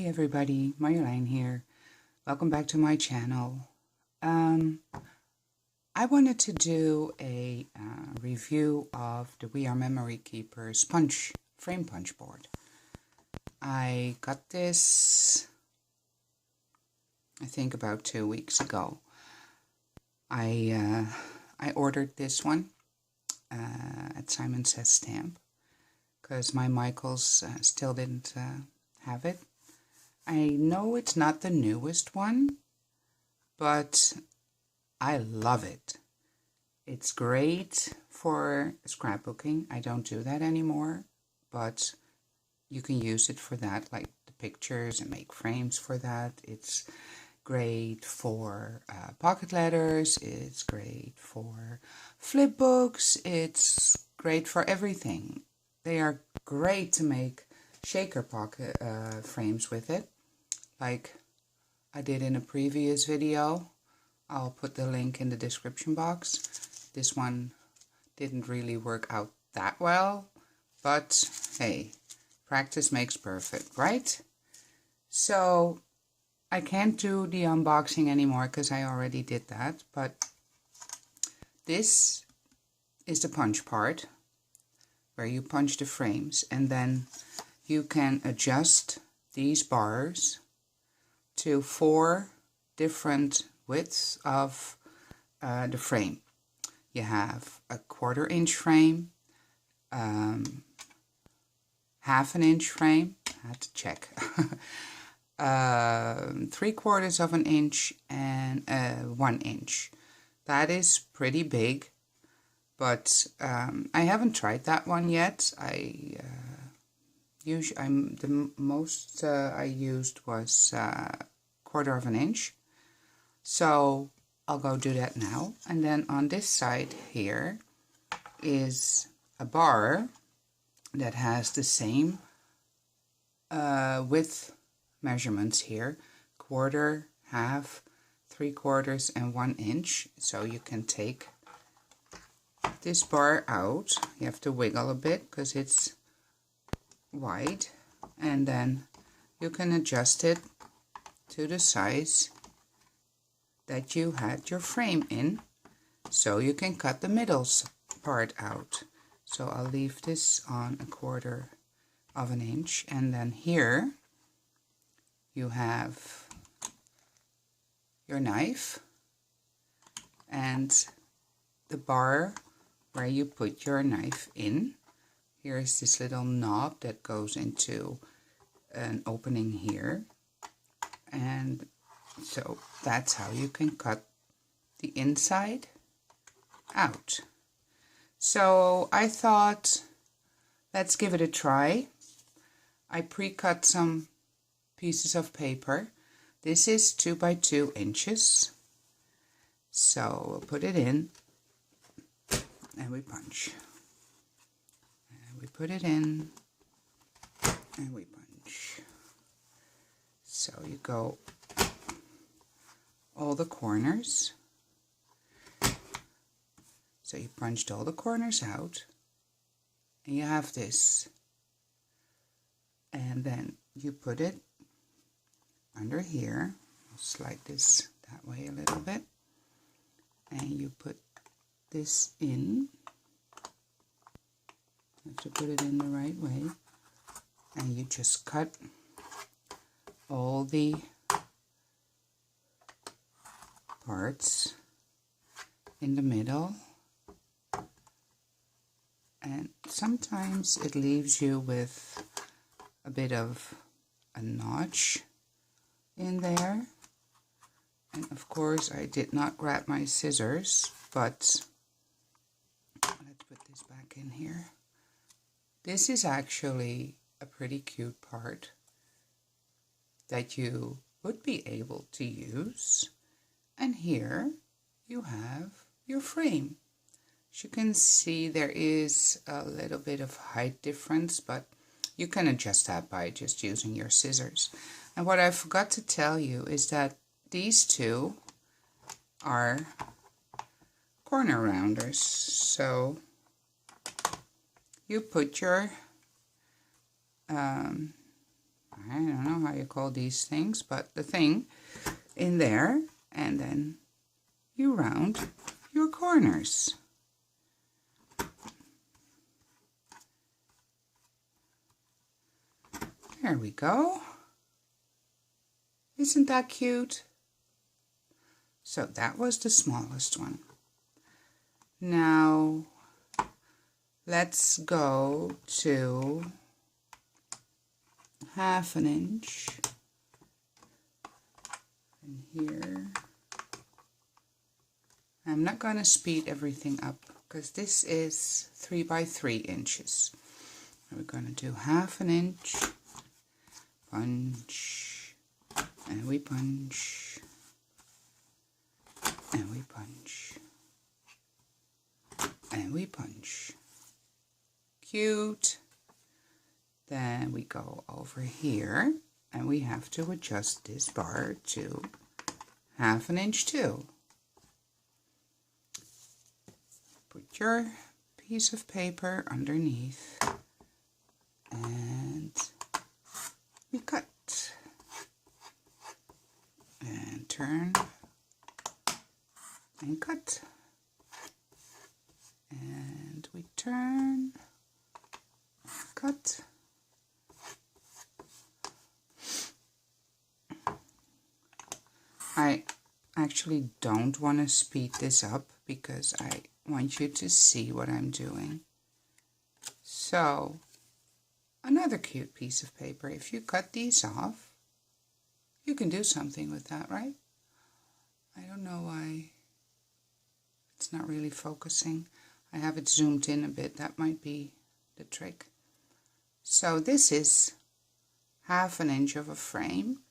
everybody, Marjolein here. Welcome back to my channel. I wanted to do a review of the We Are Memory Keepers frame punch board. I got this, I think about 2 weeks ago. I ordered this one at Simon Says Stamp because my Michaels still didn't have it. I know it's not the newest one, but I love it. It's great for scrapbooking. I don't do that anymore, but you can use it for that, like the pictures, and make frames for that. It's great for pocket letters. It's great for flip books. It's great for everything. They are great to make shaker pocket frames with it, like I did in a previous video. I'll put the link in the description box. This one didn't really work out that well, but hey, practice makes perfect, right? So I can't do the unboxing anymore because I already did that, but this is the punch part where you punch the frames, and then you can adjust these bars to 4 different widths of the frame. You have a 1/4 inch frame, half an inch frame, I had to check, 3/4 of an inch, and 1 inch. That is pretty big, but I haven't tried that one yet. The most I used was 1/4 of an inch. So I'll go do that now. And then on this side here is a bar that has the same width measurements here: 1/4, half, 3/4, and 1 inch. So you can take this bar out. You have to wiggle a bit because it's wide, and then you can adjust it to the size that you had your frame in, so you can cut the middle part out. So I'll leave this on 1/4 of an inch, and then here you have your knife and the bar where you put your knife in. Here's this little knob that goes into an opening here, and so that's how you can cut the inside out. So I thought, let's give it a try. I pre-cut some pieces of paper. This is 2 by 2 inches. So we'll put it in and we punch. And we put it in and we punch. So you go all the corners. So you punched all the corners out, and you have this. And then you put it under here. I'll slide this that way a little bit. And you put this in. You have to put it in the right way. And you just cut all the parts in the middle, and sometimes it leaves you with a bit of a notch in there. And of course I did not grab my scissors, but let's put this back in here. This is actually a pretty cute part that you would be able to use. And here you have your frame. As you can see, there is a little bit of height difference, but you can adjust that by just using your scissors. And what I forgot to tell you is that these two are corner rounders. So you put your I don't know how you call these things, but the thing in there, and then you round your corners. There we go. Isn't that cute? So that was the smallest one. Now let's go to 1/2 inch in here. I'm not going to speed everything up because this is 3 by 3 inches. We're going to do 1/2 inch, punch, and we punch, and we punch, and we punch. Cute. Then we go over here and we have to adjust this bar to 1/2 inch too. Put your piece of paper underneath and we cut and turn and cut and we turn, cut. I actually don't want to speed this up because I want you to see what I'm doing. So, another cute piece of paper. If you cut these off, you can do something with that, right? I don't know why it's not really focusing. I have it zoomed in a bit. That might be the trick. So this is 1/2 inch of a frame.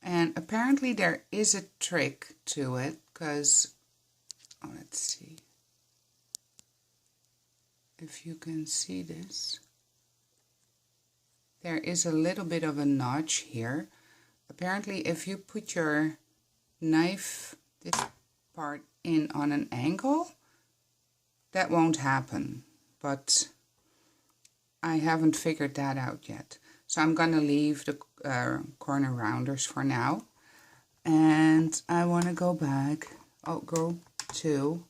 And apparently there is a trick to it because, oh, let's see if you can see this. There is a little bit of a notch here. Apparently if you put your knife, this part, in on an angle, that won't happen. But I haven't figured that out yet. So I'm going to leave the corner rounders for now. And I want to go back, go to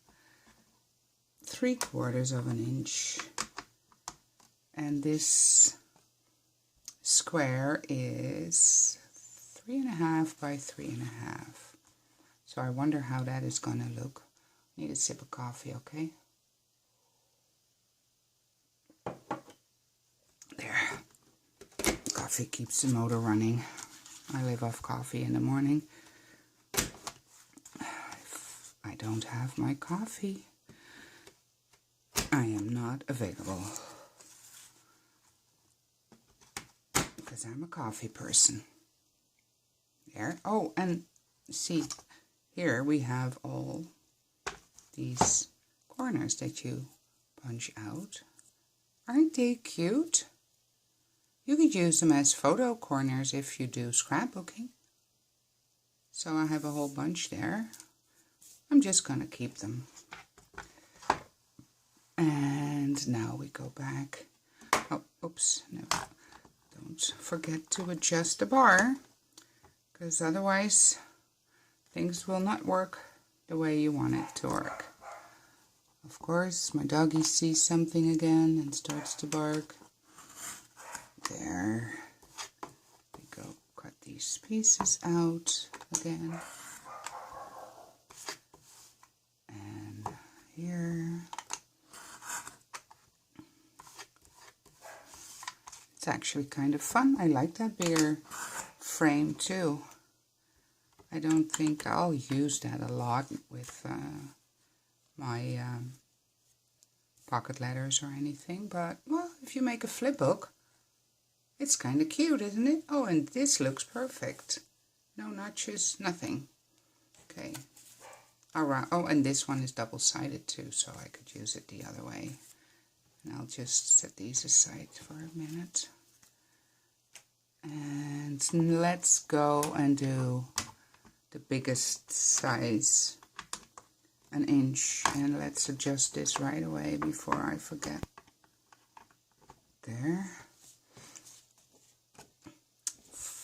3/4 of an inch. And this square is 3.5 by 3.5. So I wonder how that is going to look. Need a sip of coffee, okay? There. Coffee keeps the motor running. I live off coffee in the morning. If I don't have my coffee, I am not available. Because I'm a coffee person. There. Oh, and see, here we have all these corners that you punch out. Aren't they cute? You could use them as photo corners if you do scrapbooking. So I have a whole bunch there. I'm just going to keep them. And now we go back. Oh, oops. No, don't forget to adjust the bar, because otherwise things will not work the way you want it to work. Of course, my doggy sees something again and starts to bark. There we go. Cut these pieces out again. And here. It's actually kind of fun. I like that bigger frame too. I don't think I'll use that a lot with my pocket letters or anything, but well, if you make a flip book, it's kind of cute, isn't it? Oh, and this looks perfect. No notches, nothing. Okay. Alright. Oh, and this one is double-sided too, so I could use it the other way. And I'll just set these aside for a minute. And let's go and do the biggest size, 1 inch. And let's adjust this right away before I forget. There.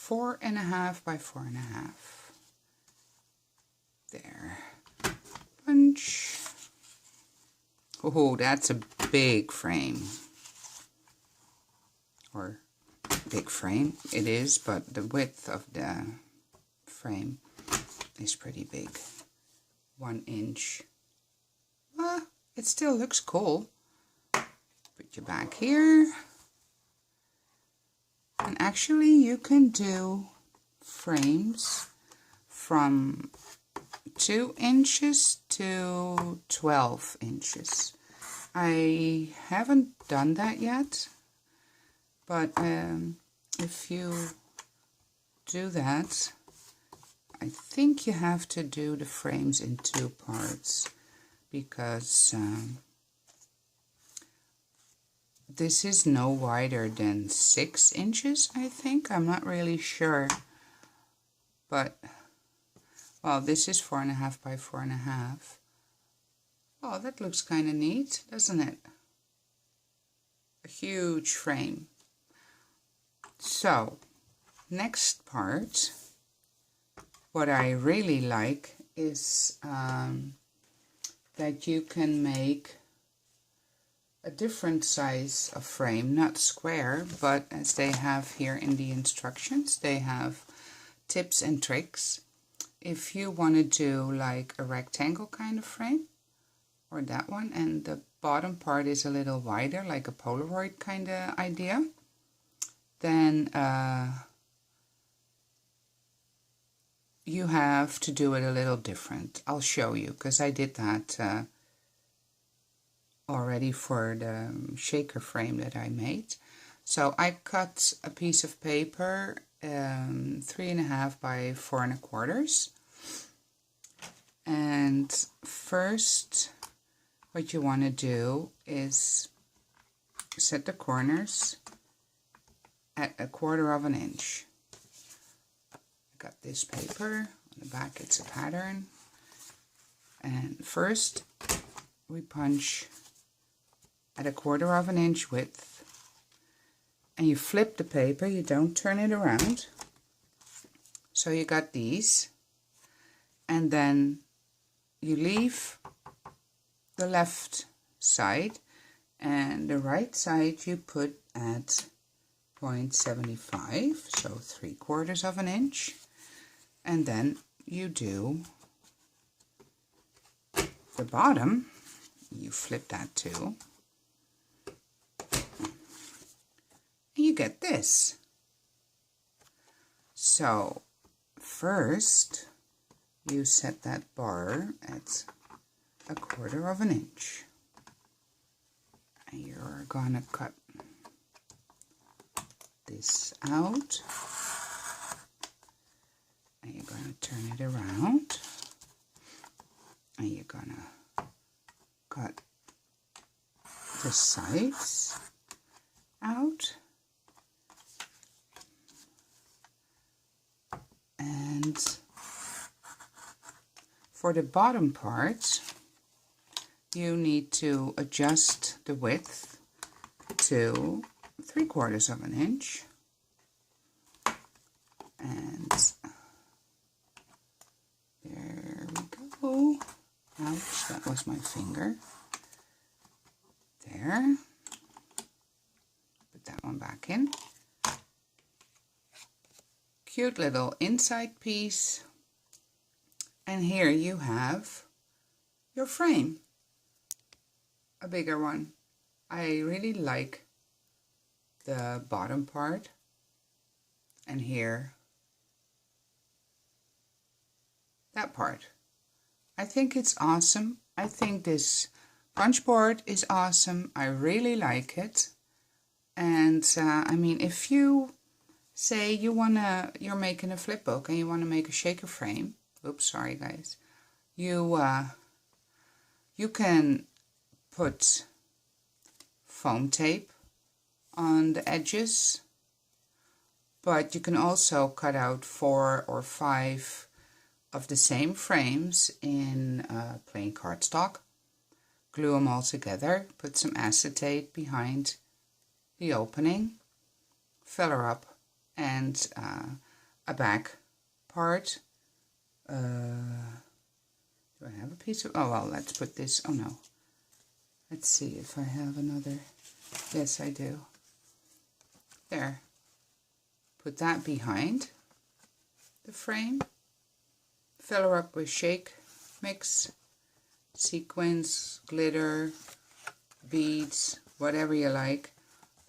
4.5 by 4.5. There. Punch. Oh, that's a big frame. Or big frame it is, but the width of the frame is pretty big. 1 inch. It still looks cool. Put your back here. And actually you can do frames from 2 inches to 12 inches. I haven't done that yet, but if you do that, I think you have to do the frames in 2 parts, because this is no wider than 6 inches, I think. I'm not really sure, but well, this is 4.5 by 4.5. Oh, that looks kind of neat, doesn't it? A huge frame. So, next part, what I really like is that you can make a different size of frame, not square, but as they have here in the instructions, they have tips and tricks. If you want to do like a rectangle kind of frame, or that one, and the bottom part is a little wider, like a Polaroid kind of idea, then you have to do it a little different. I'll show you, because I did that already for the shaker frame that I made. So I cut a piece of paper 3.5 by 4.25, and first what you want to do is set the corners at 1/4 inch. I got this paper, on the back it's a pattern, and first we punch at 1/4 inch width, and you flip the paper, you don't turn it around. So you got these, and then you leave the left side, and the right side you put at 0.75, so 3/4 inch, and then you do the bottom, you flip that too, and you get this. So first you set that bar at 1/4 inch, and you're gonna cut this out, and you're gonna turn it around, and you're gonna cut the sides out, and for the bottom part you need to adjust the width to 3/4 inch, and there we go. Ouch, that was my finger. There. Put that one back in. Cute little inside piece. And here you have your frame. A bigger one. I really like the bottom part, and here that part. I think it's awesome. I think this punch board is awesome. I really like it. And I mean, if you say you're making a flip book and you want to make a shaker frame, oops, sorry guys, you can put foam tape on the edges, but you can also cut out 4 or 5 of the same frames in plain cardstock, glue them all together, put some acetate behind the opening, fill her up, and a back part. Do I have a piece of, oh well, let's put this, oh no. Let's see if I have another, yes I do. There. Put that behind the frame. Fill her up with shake mix, sequins, glitter, beads, whatever you like,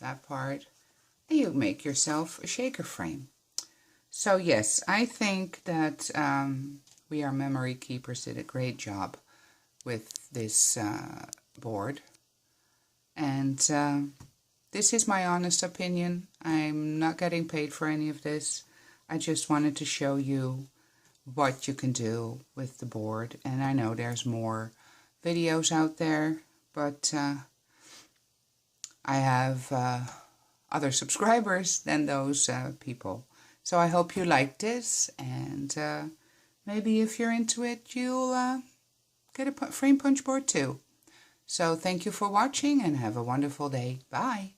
that part. And you make yourself a shaker frame. So yes, I think that We Are Memory Keepers did a great job with this board. And this is my honest opinion. I'm not getting paid for any of this. I just wanted to show you what you can do with the board. And I know there's more videos out there, but I have other subscribers than those people. So I hope you like this, and maybe if you're into it, you'll get a frame punch board too. So thank you for watching and have a wonderful day. Bye.